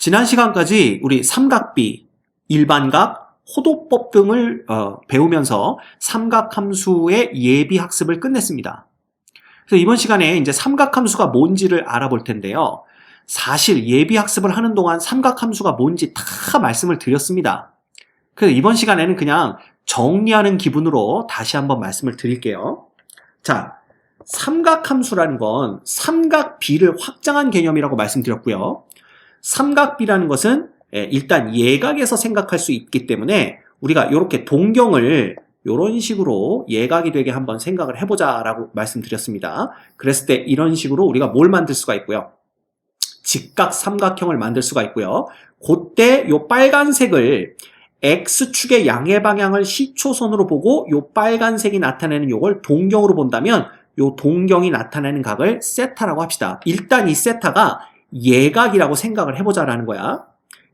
지난 시간까지 우리 삼각비, 일반각, 호도법 등을 배우면서 삼각함수의 예비 학습을 끝냈습니다. 그래서 이번 시간에 이제 삼각함수가 뭔지를 알아볼 텐데요. 사실 예비 학습을 하는 동안 삼각함수가 뭔지 다 말씀을 드렸습니다. 그래서 이번 시간에는 그냥 정리하는 기분으로 다시 한번 말씀을 드릴게요. 자, 삼각함수라는 건 삼각비를 확장한 개념이라고 말씀드렸고요. 삼각비라는 것은 일단 예각에서 생각할 수 있기 때문에 우리가 이렇게 동경을 이런 식으로 예각이 되게 한번 생각을 해보자 라고 말씀드렸습니다. 그랬을 때 이런 식으로 우리가 뭘 만들 수가 있고요. 직각 삼각형을 만들 수가 있고요. 그때 이 빨간색을 X축의 양의 방향을 시초선으로 보고 이 빨간색이 나타내는 이걸 동경으로 본다면 이 동경이 나타내는 각을 세타라고 합시다. 일단 이 세타가 예각이라고 생각을 해보자라는 거야.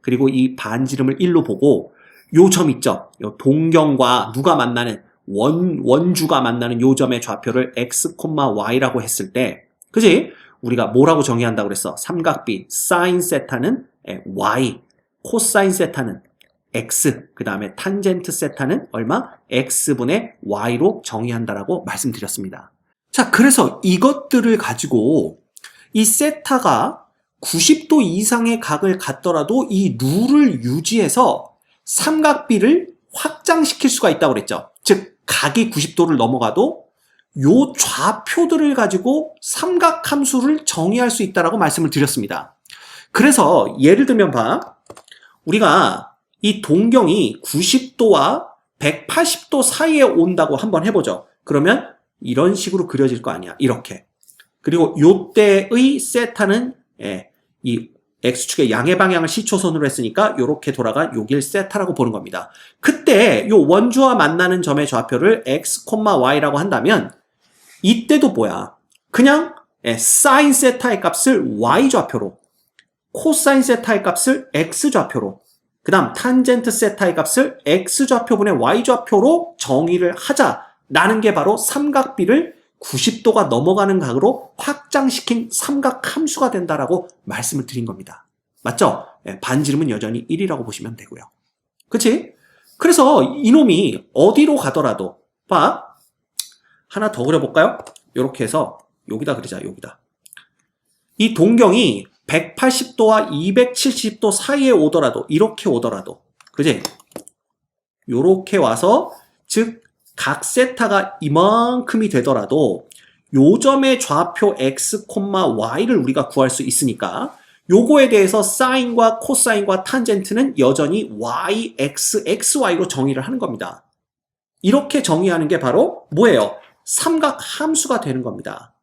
그리고 이 반지름을 1로 보고 요 점 있죠? 요 동경과 누가 만나는 원주가 만나는 요 점의 좌표를 x, y라고 했을 때 그지? 우리가 뭐라고 정의한다고 그랬어? 삼각비 사인 세타는 y, 코사인 세타는 x, 그 다음에 탄젠트 세타는 얼마? x분의 y로 정의한다라고 말씀드렸습니다. 자, 그래서 이것들을 가지고 이 세타가 90도 이상의 각을 갖더라도 이 룰을 유지해서 삼각비를 확장시킬 수가 있다고 그랬죠. 즉, 각이 90도를 넘어가도 요 좌표들을 가지고 삼각함수를 정의할 수 있다라고 말씀을 드렸습니다. 그래서 예를 들면 봐. 우리가 이 동경이 90도와 180도 사이에 온다고 한번 해보죠. 그러면 이런 식으로 그려질 거 아니야. 이렇게. 그리고 요때의 세타는 이 X축의 양의 방향을 시초선으로 했으니까 이렇게 돌아간 요길 세타라고 보는 겁니다. 그때 요 원주와 만나는 점의 좌표를 X, Y라고 한다면 이때도 뭐야? 그냥 사인 세타의 값을 Y 좌표로, 코사인 세타의 값을 X 좌표로, 그 다음 탄젠트 세타의 값을 X 좌표분의 Y 좌표로 정의를 하자라는 게 바로 삼각비를 90도가 넘어가는 각으로 확장시킨 삼각함수가 된다라고 말씀을 드린 겁니다. 맞죠? 반지름은 여전히 1이라고 보시면 되고요. 그치? 그래서 이놈이 어디로 가더라도 봐. 하나 더 그려볼까요? 이렇게 해서 여기다 그리자. 여기다. 이 동경이 180도와 270도 사이에 오더라도 이렇게 오더라도 그치? 요렇게 와서 즉 각 세타가 이만큼이 되더라도 요 점의 좌표 x, y를 우리가 구할 수 있으니까 요거에 대해서 사인과 코사인과 탄젠트는 여전히 y, x, xy로 정의를 하는 겁니다. 이렇게 정의하는 게 바로 뭐예요? 삼각함수가 되는 겁니다.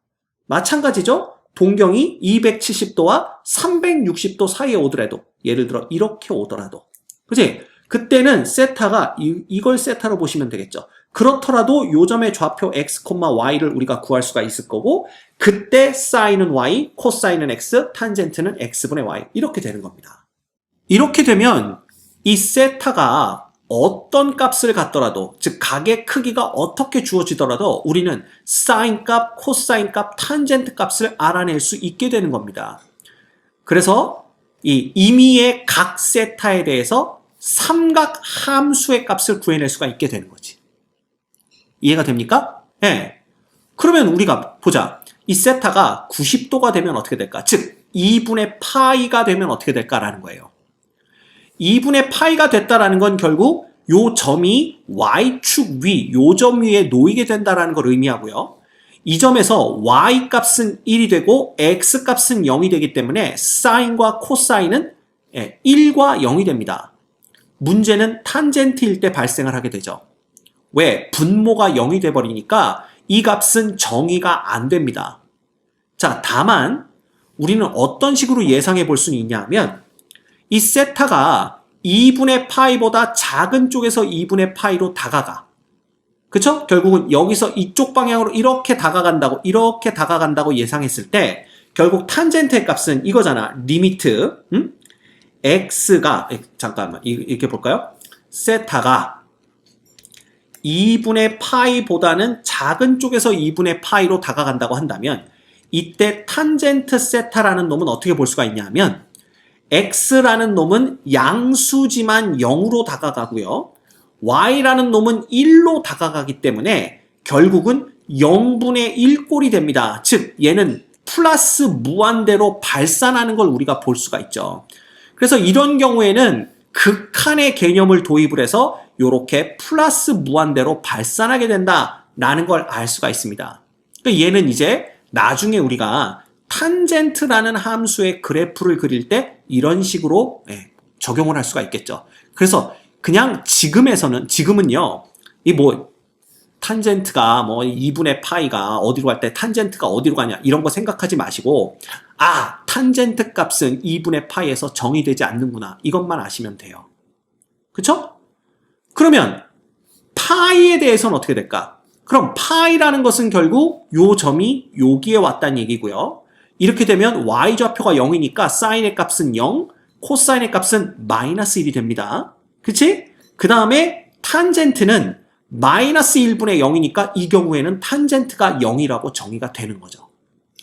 마찬가지죠? 동경이 270도와 360도 사이에 오더라도 예를 들어 이렇게 오더라도 그치? 그때는 세타가 이걸 세타로 보시면 되겠죠. 그렇더라도 요 점의 좌표 x, y를 우리가 구할 수가 있을 거고 그때 사인은 y, 코사인은 x, 탄젠트는 x분의 y 이렇게 되는 겁니다. 이렇게 되면 이 세타가 어떤 값을 갖더라도 즉 각의 크기가 어떻게 주어지더라도 우리는 사인 값, 코사인 값, 탄젠트 값을 알아낼 수 있게 되는 겁니다. 그래서 이 임의의 각 세타에 대해서 삼각 함수의 값을 구해낼 수가 있게 되는 거지. 이해가 됩니까? 네. 그러면 우리가 보자. 이 세타가 90도가 되면 어떻게 될까? 즉 2분의 파이가 되면 어떻게 될까라는 거예요. 2분의 파이가 됐다라는 건 결국 요 점이 y축 위, 요 점 위에 놓이게 된다라는 걸 의미하고요. 이 점에서 y 값은 1이 되고 x 값은 0이 되기 때문에 사인과 코사인은 1과 0이 됩니다. 문제는 탄젠트일 때 발생을 하게 되죠. 왜? 분모가 0이 돼버리니까 이 값은 정의가 안 됩니다. 자, 다만 우리는 어떤 식으로 예상해 볼 수는 있냐 하면 이 세타가 2분의 파이보다 작은 쪽에서 2분의 파이로 다가가. 그쵸? 결국은 여기서 이쪽 방향으로 이렇게 다가간다고 예상했을 때 결국 탄젠트의 값은 이거잖아. 리미트 x가 잠깐만 이렇게 볼까요? 세타가 2분의 파이보다는 작은 쪽에서 2분의 파이로 다가간다고 한다면 이때 탄젠트 세타라는 놈은 어떻게 볼 수가 있냐 하면 x라는 놈은 양수지만 0으로 다가가고요. y라는 놈은 1로 다가가기 때문에 결국은 0분의 1꼴이 됩니다. 즉 얘는 플러스 무한대로 발산하는 걸 우리가 볼 수가 있죠. 그래서 이런 경우에는 극한의 개념을 도입을 해서 이렇게 플러스 무한대로 발산하게 된다라는 걸 알 수가 있습니다. 그러니까 얘는 이제 나중에 우리가 탄젠트라는 함수의 그래프를 그릴 때 이런 식으로 적용을 할 수가 있겠죠. 그래서 그냥 지금은요, 탄젠트가 2분의 파이가 어디로 갈 때 탄젠트가 어디로 가냐 이런 거 생각하지 마시고 탄젠트 값은 2분의 파이에서 정의되지 않는구나 이것만 아시면 돼요. 그쵸? 그러면 파이에 대해서는 어떻게 될까? 그럼 파이라는 것은 결국 요 점이 여기에 왔다는 얘기고요. 이렇게 되면 y좌표가 0이니까 사인의 값은 0, 코사인의 값은 마이너스 1이 됩니다. 그치? 그 다음에 탄젠트는 마이너스 1분의 0이니까 이 경우에는 탄젠트가 0이라고 정의가 되는 거죠.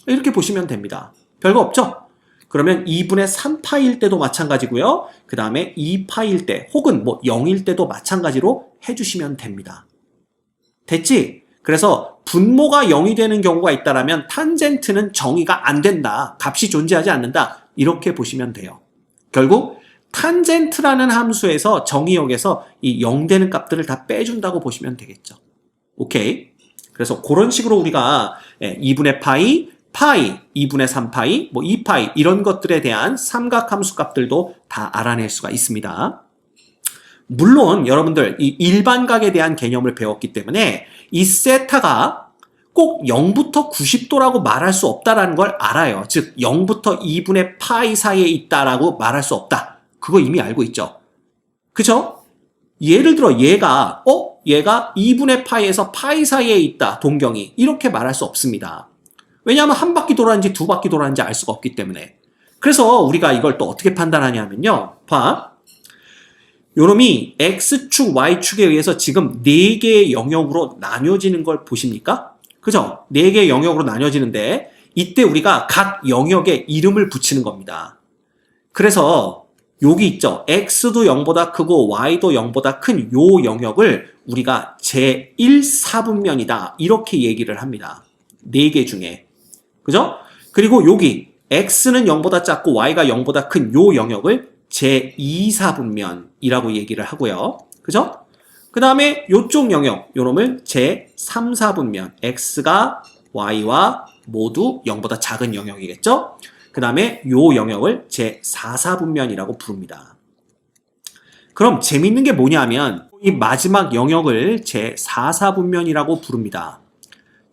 이렇게 보시면 됩니다. 별거 없죠? 그러면 2분의 3파일 때도 마찬가지고요. 그 다음에 2파일 때 혹은 0일 때도 마찬가지로 해주시면 됩니다. 됐지? 그래서 분모가 0이 되는 경우가 있다면 탄젠트는 정의가 안 된다. 값이 존재하지 않는다. 이렇게 보시면 돼요. 결국 탄젠트라는 함수에서 정의역에서 이 0 되는 값들을 다 빼준다고 보시면 되겠죠. 오케이. 그래서 그런 식으로 우리가 2분의 파이, 2분의 3파이, 2파이 이런 것들에 대한 삼각함수 값들도 다 알아낼 수가 있습니다. 물론 여러분들 이 일반각에 대한 개념을 배웠기 때문에 이 세타가 꼭 0부터 90도라고 말할 수 없다라는 걸 알아요. 즉 0부터 2분의 파이 사이에 있다라고 말할 수 없다. 그거 이미 알고 있죠. 그쵸? 예를 들어 얘가 2분의 파이에서 파이 사이에 있다. 동경이. 이렇게 말할 수 없습니다. 왜냐하면 한 바퀴 돌았는지 두 바퀴 돌았는지 알 수가 없기 때문에. 그래서 우리가 이걸 또 어떻게 판단하냐면요. 봐. 요놈이 X축, Y축에 의해서 지금 4개의 영역으로 나뉘어지는 걸 보십니까? 그죠? 4개의 영역으로 나뉘어지는데 이때 우리가 각 영역에 이름을 붙이는 겁니다. 그래서 여기 있죠. X도 0보다 크고 Y도 0보다 큰 요 영역을 우리가 제1사분면이다. 이렇게 얘기를 합니다. 4개 중에. 그죠? 그리고 여기 X는 0보다 작고 Y가 0보다 큰 요 영역을 제2사분면이라고 얘기를 하고요. 그죠? 그 다음에 요쪽 영역, 요놈을 제3사분면, X가 Y와 모두 0보다 작은 영역이겠죠? 그 다음에 요 영역을 제4사분면이라고 부릅니다. 그럼 재밌는 게 뭐냐면 이 마지막 영역을 제4사분면이라고 부릅니다.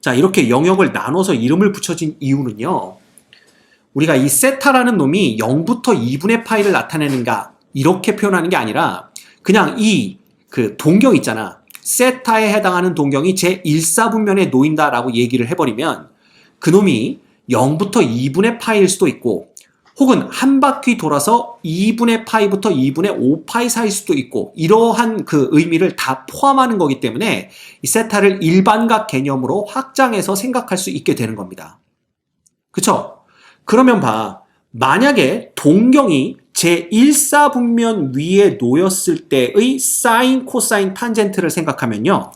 자, 이렇게 영역을 나눠서 이름을 붙여진 이유는요. 우리가 이 세타라는 놈이 0부터 2분의 파이를 나타내는가 이렇게 표현하는 게 아니라 그냥 그 동경 있잖아. 세타에 해당하는 동경이 제1사분면에 놓인다라고 얘기를 해버리면 그놈이 0부터 2분의 파이일 수도 있고 혹은 한 바퀴 돌아서 2분의 파이부터 2분의 5파이 사이일 수도 있고 이러한 그 의미를 다 포함하는 거기 때문에 이 세타를 일반각 개념으로 확장해서 생각할 수 있게 되는 겁니다. 그쵸? 그러면 봐. 만약에 동경이 제1사분면 위에 놓였을 때의 사인, 코사인, 탄젠트를 생각하면요.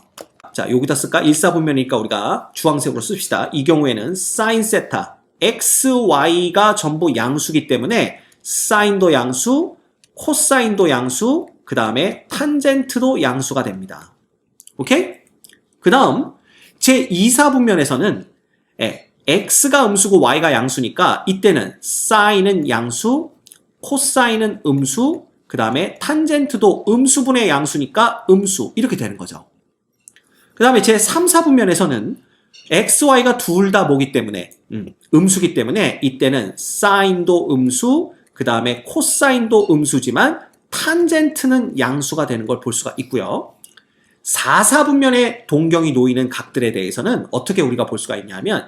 자, 여기다 쓸까? 1사분면이니까 우리가 주황색으로 씁시다. 이 경우에는 사인 세타, x, y가 전부 양수기 때문에 사인도 양수, 코사인도 양수, 그 다음에 탄젠트도 양수가 됩니다. 오케이? 그 다음 제2사분면에서는 x가 음수고 y가 양수니까 이때는 사인은 양수, 코사인은 음수, 그 다음에 탄젠트도 음수분의 양수니까 음수 이렇게 되는 거죠. 그 다음에 제3, 4분면에서는 x, y가 둘 다 뭐기 때문에 음수기 때문에 이때는 사인도 음수, 그 다음에 코사인도 음수지만 탄젠트는 양수가 되는 걸 볼 수가 있고요. 4, 4분면에 동경이 놓이는 각들에 대해서는 어떻게 우리가 볼 수가 있냐면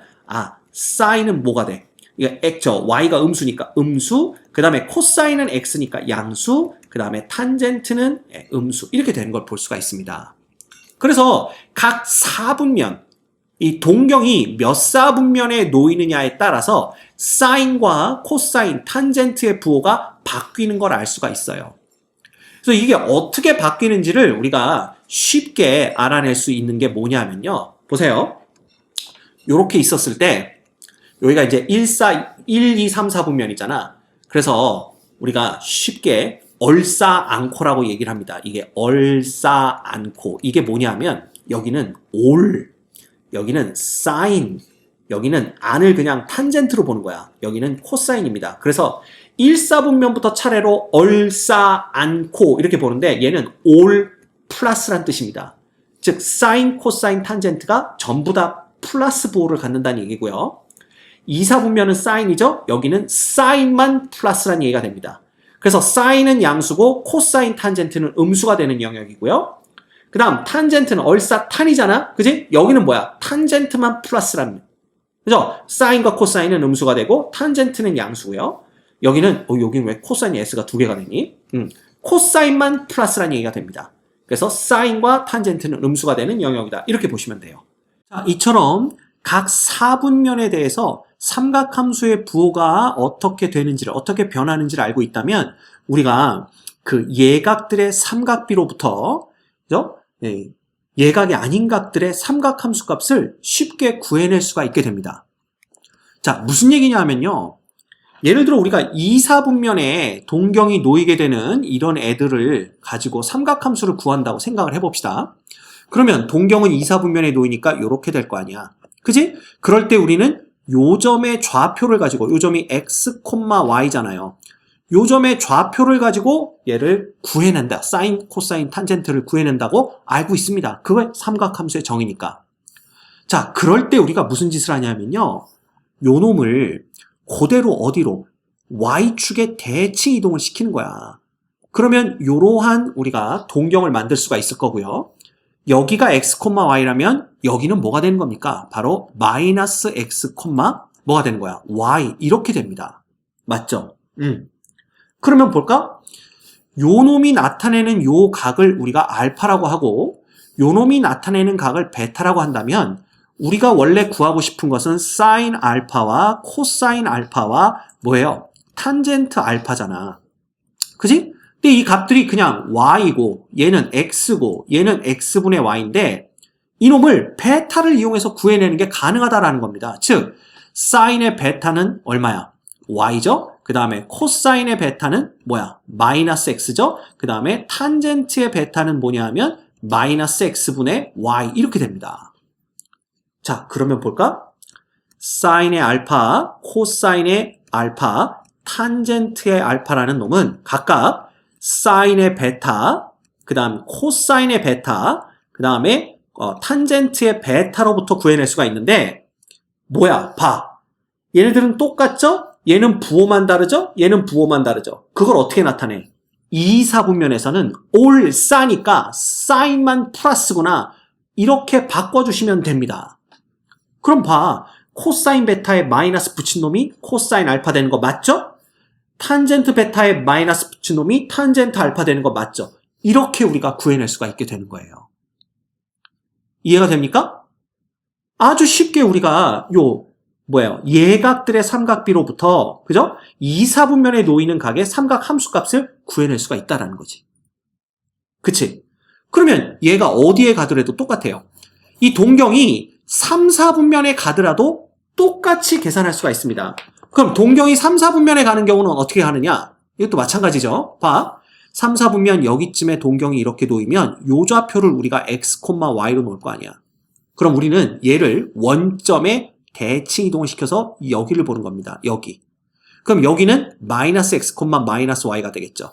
사인은 뭐가 돼? y가 음수니까 음수, 그 다음에 코사인은 x니까 양수, 그 다음에 탄젠트는 음수 이렇게 되는 걸 볼 수가 있습니다. 그래서 각 4분면, 이 동경이 몇 사분면에 놓이느냐에 따라서 사인과 코사인, 탄젠트의 부호가 바뀌는 걸 알 수가 있어요. 그래서 이게 어떻게 바뀌는지를 우리가 쉽게 알아낼 수 있는 게 뭐냐면요. 보세요. 요렇게 있었을 때 여기가 이제 1, 2, 3, 4분면이잖아. 그래서 우리가 쉽게 얼싸안코라고 얘기를 합니다. 이게 얼싸안코. 이게 뭐냐면 여기는 올, 여기는 사인, 여기는 안을 그냥 탄젠트로 보는 거야. 여기는 코사인입니다. 그래서 1사분면부터 차례로 얼싸안코 이렇게 보는데 얘는 올 플러스란 뜻입니다. 즉 사인, 코사인, 탄젠트가 전부 다 플러스 부호를 갖는다는 얘기고요. 2사분면은 사인이죠. 여기는 사인만 플러스란 얘기가 됩니다. 그래서 사인은 양수고 코사인, 탄젠트는 음수가 되는 영역이고요. 그 다음 탄젠트는 얼싸탄이잖아. 그지? 여기는 뭐야? 탄젠트만 플러스랍니다. 그죠? 사인과 코사인은 음수가 되고 탄젠트는 양수고요. 여기는 여기는 왜 코사인이 s가 두 개가 되니? 코사인만 플러스란 얘기가 됩니다. 그래서 사인과 탄젠트는 음수가 되는 영역이다. 이렇게 보시면 돼요. 자, 이처럼 각 사분면에 대해서 삼각함수의 부호가 어떻게 되는지를, 어떻게 변하는지를 알고 있다면 우리가 그 예각들의 삼각비로부터, 그죠? 예, 예각이 아닌 각들의 삼각함수 값을 쉽게 구해낼 수가 있게 됩니다. 자, 무슨 얘기냐 하면요. 예를 들어 우리가 2, 4분면에 동경이 놓이게 되는 이런 애들을 가지고 삼각함수를 구한다고 생각을 해봅시다. 그러면 동경은 2, 4분면에 놓이니까 이렇게 될 거 아니야. 그지? 그럴 때 우리는 요점의 좌표를 가지고, 요점이 x, y잖아요. 요점의 좌표를 가지고 얘를 구해낸다. 사인, 코사인, 탄젠트를 구해낸다고 알고 있습니다. 그게 삼각함수의 정의니까. 자, 그럴 때 우리가 무슨 짓을 하냐면요. 요 놈을 그대로 어디로? y축에 대칭 이동을 시키는 거야. 그러면 이러한 우리가 동경을 만들 수가 있을 거고요. 여기가 x, y라면 여기는 뭐가 되는 겁니까? 바로 마이너스 x, 뭐가 되는 거야? y. 이렇게 됩니다. 맞죠? 그러면 볼까? 요 놈이 나타내는 요 각을 우리가 알파라고 하고 요 놈이 나타내는 각을 베타라고 한다면 우리가 원래 구하고 싶은 것은 사인 알파와 코사인 알파와 뭐예요? 탄젠트 알파잖아. 그지? 근데 이 값들이 그냥 y고 얘는 x고 얘는 x분의 y인데 이놈을 베타를 이용해서 구해내는 게 가능하다라는 겁니다. 즉 사인의 베타는 얼마야? y죠? 그 다음에 코사인의 베타는 뭐야? 마이너스 x죠? 그 다음에 탄젠트의 베타는 뭐냐 하면 마이너스 x분의 y 이렇게 됩니다. 자, 그러면 볼까? 사인의 알파, 코사인의 알파, 탄젠트의 알파라는 놈은 각각 사인의 베타, 그 다음 코사인의 베타, 그 다음에 탄젠트의 베타로부터 구해낼 수가 있는데 뭐야? 봐. 얘네들은 똑같죠? 얘는 부호만 다르죠? 얘는 부호만 다르죠? 그걸 어떻게 나타내? 2, 4분면에서는 올 싸니까 사인만 플러스구나. 이렇게 바꿔주시면 됩니다. 그럼 봐. 코사인 베타에 마이너스 붙인 놈이 코사인 알파 되는 거 맞죠? 탄젠트 베타에 마이너스 붙인 놈이 탄젠트 알파 되는 거 맞죠? 이렇게 우리가 구해낼 수가 있게 되는 거예요. 이해가 됩니까? 아주 쉽게 우리가 예각들의 삼각비로부터, 그죠? 2, 4분면에 놓이는 각의 삼각 함수값을 구해낼 수가 있다라는 거지. 그치? 그러면 얘가 어디에 가더라도 똑같아요. 이 동경이 3, 4분면에 가더라도 똑같이 계산할 수가 있습니다. 그럼 동경이 3, 4분면에 가는 경우는 어떻게 하느냐? 이것도 마찬가지죠. 봐. 3, 4분면 여기쯤에 동경이 이렇게 놓이면 요 좌표를 우리가 x, y로 놓을 거 아니야. 그럼 우리는 얘를 원점에 대칭 이동을 시켜서 여기를 보는 겁니다. 여기. 그럼 여기는 마이너스 x, 마이너스 y가 되겠죠.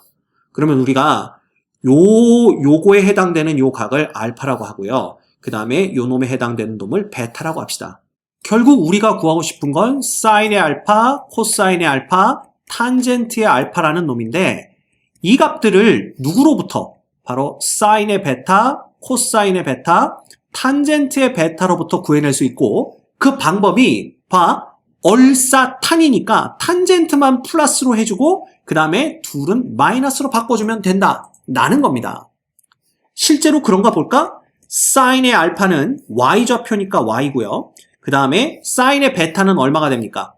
그러면 우리가 요거에 해당되는 요 각을 알파라고 하고요. 그 다음에 요 놈에 해당되는 놈을 베타라고 합시다. 결국 우리가 구하고 싶은 건 사인의 알파, 코사인의 알파, 탄젠트의 알파라는 놈인데 이 값들을 누구로부터? 바로 사인의 베타, 코사인의 베타, 탄젠트의 베타로부터 구해낼 수 있고 그 방법이 얼싸탄이니까 탄젠트만 플러스로 해주고 그 다음에 둘은 마이너스로 바꿔주면 된다 라는 겁니다. 실제로 그런가 볼까? 사인의 알파는 y좌표니까 y고요. 그 다음에 사인의 베타는 얼마가 됩니까?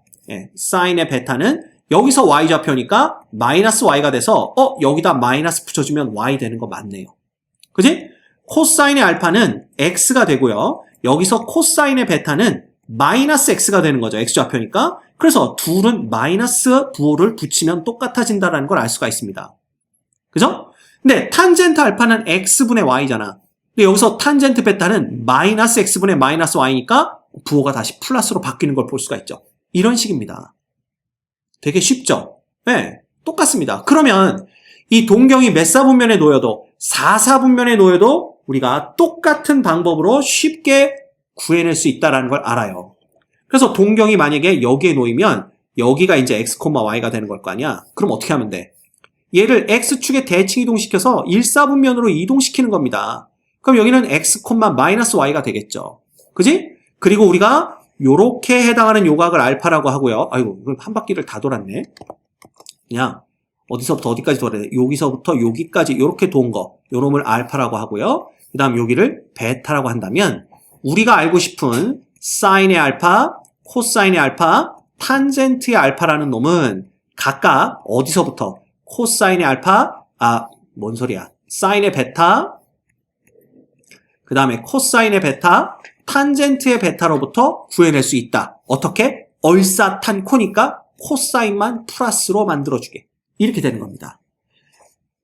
사인의 베타는 여기서 y좌표니까 마이너스 y가 돼서 여기다 마이너스 붙여주면 y 되는 거 맞네요. 그지? 코사인의 알파는 x가 되고요. 여기서 코사인의 베타는 마이너스 x가 되는 거죠. x좌표니까. 그래서 둘은 마이너스 부호를 붙이면 똑같아진다는 걸 알 수가 있습니다. 그죠? 근데 탄젠트 알파는 x분의 y잖아. 근데 여기서 탄젠트 베타는 마이너스 x분의 마이너스 y니까 부호가 다시 플러스로 바뀌는 걸 볼 수가 있죠. 이런 식입니다. 되게 쉽죠? 네, 똑같습니다. 그러면 이 동경이 몇 사분면에 놓여도 4사분면에 놓여도 우리가 똑같은 방법으로 쉽게 구해낼 수 있다는 걸 알아요. 그래서 동경이 만약에 여기에 놓이면 여기가 이제 x, y가 되는 걸 거 아니야? 그럼 어떻게 하면 돼? 얘를 x축에 대칭 이동시켜서 1사분면으로 이동시키는 겁니다. 그럼 여기는 x, 마이너스 y가 되겠죠. 그지? 그리고 우리가 요렇게 해당하는 요각을 알파라고 하고요. 아이고, 한 바퀴를 다 돌았네. 그냥 어디서부터 어디까지 돌아야 돼? 여기서부터 여기까지 요렇게 돈 거, 요 놈을 알파라고 하고요. 그 다음 여기를 베타라고 한다면 우리가 알고 싶은 사인의 알파, 코사인의 알파, 탄젠트의 알파라는 놈은 각각 어디서부터 코사인의 알파, 뭔 소리야? 사인의 베타, 그 다음에 코사인의 베타, 탄젠트의 베타로부터 구해낼 수 있다. 어떻게? 얼사탄코니까 코사인만 플러스로 만들어주게. 이렇게 되는 겁니다.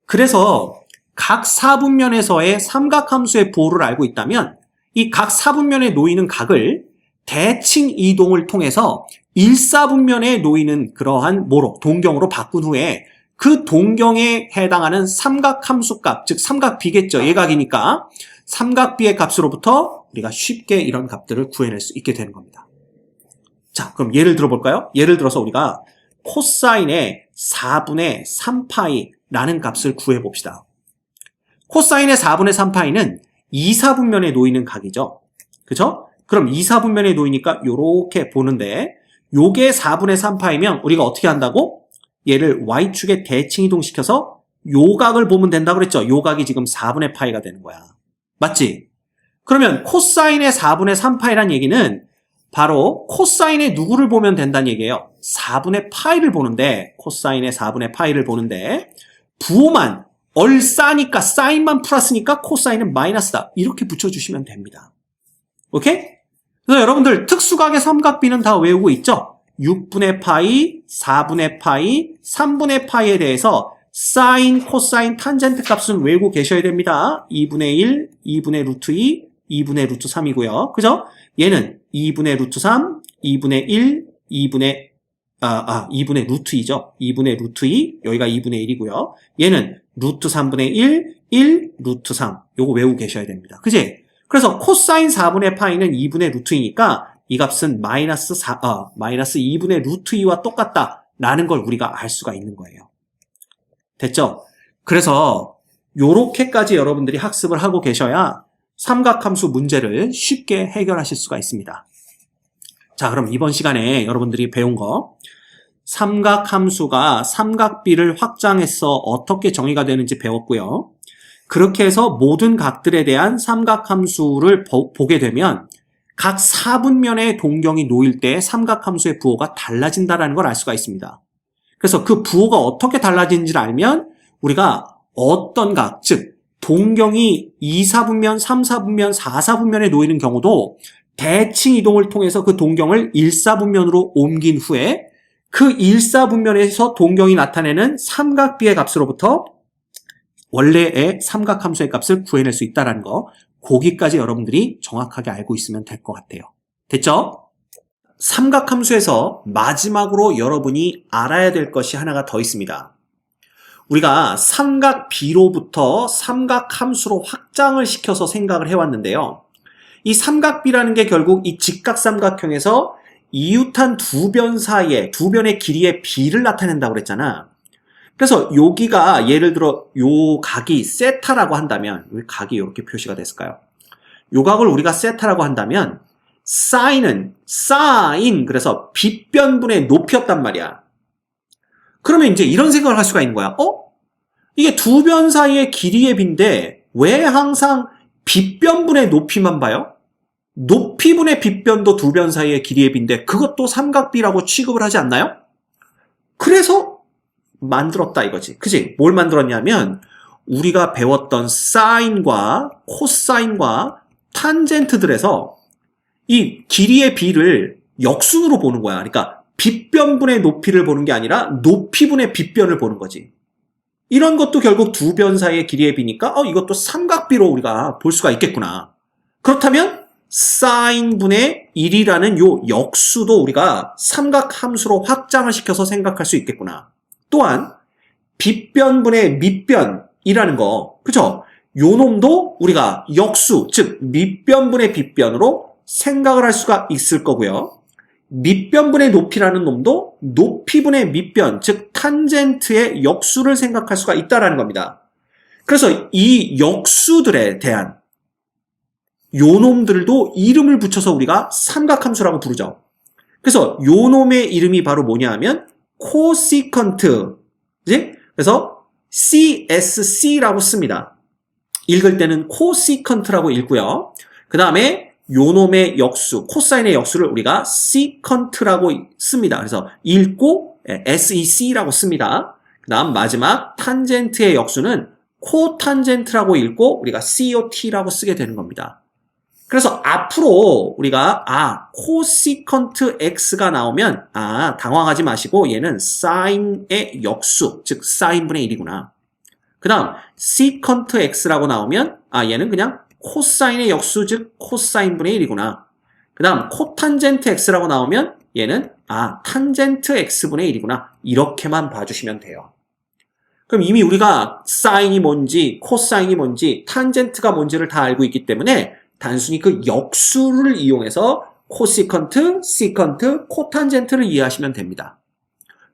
그래서 각 사분면에서의 삼각함수의 부호를 알고 있다면 이 각 사분면에 놓이는 각을 대칭 이동을 통해서 1사분면에 놓이는 그러한 동경으로 바꾼 후에 그 동경에 해당하는 삼각함수 값, 즉 삼각비겠죠. 예각이니까 삼각비의 값으로부터 우리가 쉽게 이런 값들을 구해낼 수 있게 되는 겁니다. 자, 그럼 예를 들어볼까요? 예를 들어서 우리가 코사인의 4분의 3파이라는 값을 구해봅시다. 코사인의 4분의 3파이는 2사분면에 놓이는 각이죠. 그죠? 그럼 2사분면에 놓이니까 요렇게 보는데 요게 4분의 3파이면 우리가 어떻게 한다고? 얘를 y축에 대칭 이동시켜서 요 각을 보면 된다고 그랬죠? 요 각이 지금 4분의 파이가 되는 거야. 맞지? 그러면 코사인의 4분의 3파이란 얘기는 바로 코사인의 누구를 보면 된다는 얘기예요. 4분의 파이를 보는데 코사인의 4분의 파이를 보는데 부호만 얼싸니까 사인만 플러스니까 코사인은 마이너스다. 이렇게 붙여주시면 됩니다. 오케이? 그래서 여러분들 특수각의 삼각비는 다 외우고 있죠? 6분의 파이, 4분의 파이, 3분의 파이에 대해서 사인, 코사인, 탄젠트 값은 외우고 계셔야 됩니다. 2분의 1, 2분의 루트 2, 2분의 루트 3이고요. 그죠? 얘는 2분의 루트 3, 2분의 1, 2분의 루트 2죠. 2분의 루트 2, 여기가 2분의 1이고요. 얘는 루트 3분의 1, 1, 루트 3. 요거 외우고 계셔야 됩니다. 그지? 그래서 코사인 4분의 파이는 2분의 루트 2니까 이 값은 마이너스 2분의 루트 2와 똑같다라는 걸 우리가 알 수가 있는 거예요. 됐죠? 그래서 요렇게까지 여러분들이 학습을 하고 계셔야 삼각함수 문제를 쉽게 해결하실 수가 있습니다. 자, 그럼 이번 시간에 여러분들이 배운 거 삼각함수가 삼각비를 확장해서 어떻게 정의가 되는지 배웠고요. 그렇게 해서 모든 각들에 대한 삼각함수를 보게 되면 각 사분면의 동경이 놓일 때 삼각함수의 부호가 달라진다는 걸 알 수가 있습니다. 그래서 그 부호가 어떻게 달라지는지를 알면 우리가 어떤 각, 즉 동경이 2사분면, 3사분면, 4사분면에 놓이는 경우도 대칭 이동을 통해서 그 동경을 1사분면으로 옮긴 후에 그 1사분면에서 동경이 나타내는 삼각비의 값으로부터 원래의 삼각함수의 값을 구해낼 수 있다는 거, 거기까지 여러분들이 정확하게 알고 있으면 될 것 같아요. 됐죠? 삼각함수에서 마지막으로 여러분이 알아야 될 것이 하나가 더 있습니다. 우리가 삼각비로부터 삼각함수로 확장을 시켜서 생각을 해왔는데요. 이 삼각비라는 게 결국 이 직각삼각형에서 이웃한 두 변 사이에, 두 변의 길이의 비를 나타낸다고 그랬잖아. 그래서 여기가 예를 들어 요 각이 세타라고 한다면, 왜 각이 이렇게 표시가 됐을까요? 요 각을 우리가 세타라고 한다면 사인은 사인, 그래서 빗변분의 높이였단 말이야. 그러면 이제 이런 생각을 할 수가 있는 거야. 이게 두 변 사이의 길이의 비인데 왜 항상 빗변분의 높이만 봐요? 높이분의 빗변도 두 변 사이의 길이의 비인데 그것도 삼각비라고 취급을 하지 않나요? 그래서 만들었다 이거지. 그지? 뭘 만들었냐면 우리가 배웠던 사인과 코사인과 탄젠트들에서 이 길이의 비를 역순으로 보는 거야. 그러니까 빗변분의 높이를 보는 게 아니라 높이분의 빗변을 보는 거지. 이런 것도 결국 두 변 사이의 길이의 비니까 이것도 삼각비로 우리가 볼 수가 있겠구나. 그렇다면 사인분의 1이라는 요 역수도 우리가 삼각함수로 확장을 시켜서 생각할 수 있겠구나. 또한 빗변분의 밑변이라는 거, 그죠? 요 놈도 우리가 역수, 즉 밑변분의 빗변으로 생각을 할 수가 있을 거고요. 밑변분의 높이라는 놈도 높이분의 밑변, 즉 탄젠트의 역수를 생각할 수가 있다는 겁니다. 그래서 이 역수들에 대한 요 놈들도 이름을 붙여서 우리가 삼각함수라고 부르죠. 그래서 요 놈의 이름이 바로 뭐냐 하면 코시컨트, 그지? 그래서 CSC라고 씁니다. 읽을 때는 코시컨트라고 읽고요. 그 다음에 요놈의 역수, 코사인의 역수를 우리가 시컨트라고 씁니다. 그래서 읽고 SEC라고 씁니다. 그 다음 마지막 탄젠트의 역수는 코탄젠트라고 읽고 우리가 COT라고 쓰게 되는 겁니다. 그래서 앞으로 우리가 코시컨트 X가 나오면 당황하지 마시고 얘는 사인의 역수, 즉 사인분의 1이구나. 그 다음 시컨트 X라고 나오면 얘는 그냥 코사인의 역수, 즉 코사인분의 1이구나. 그 다음 코탄젠트 X라고 나오면 얘는 탄젠트 X분의 1이구나. 이렇게만 봐주시면 돼요. 그럼 이미 우리가 사인이 뭔지 코사인이 뭔지 탄젠트가 뭔지를 다 알고 있기 때문에 단순히 그 역수를 이용해서 코시컨트, 시컨트, 코탄젠트를 이해하시면 됩니다.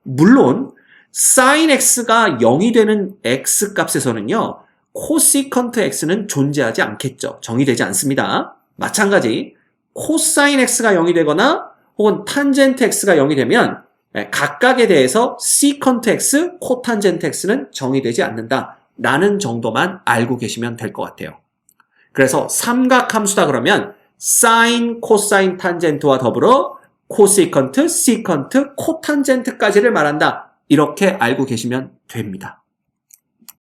물론 사인 X가 0이 되는 X 값에서는요. 코시컨트 X는 존재하지 않겠죠. 정의되지 않습니다. 마찬가지 코사인 X가 0이 되거나 혹은 탄젠트 X가 0이 되면 각각에 대해서 시컨트 X, 코탄젠트 X는 정의되지 않는다라는 정도만 알고 계시면 될 것 같아요. 그래서 삼각함수다 그러면 사인, 코사인, 탄젠트와 더불어 코시컨트, 시컨트, 코탄젠트까지를 말한다. 이렇게 알고 계시면 됩니다.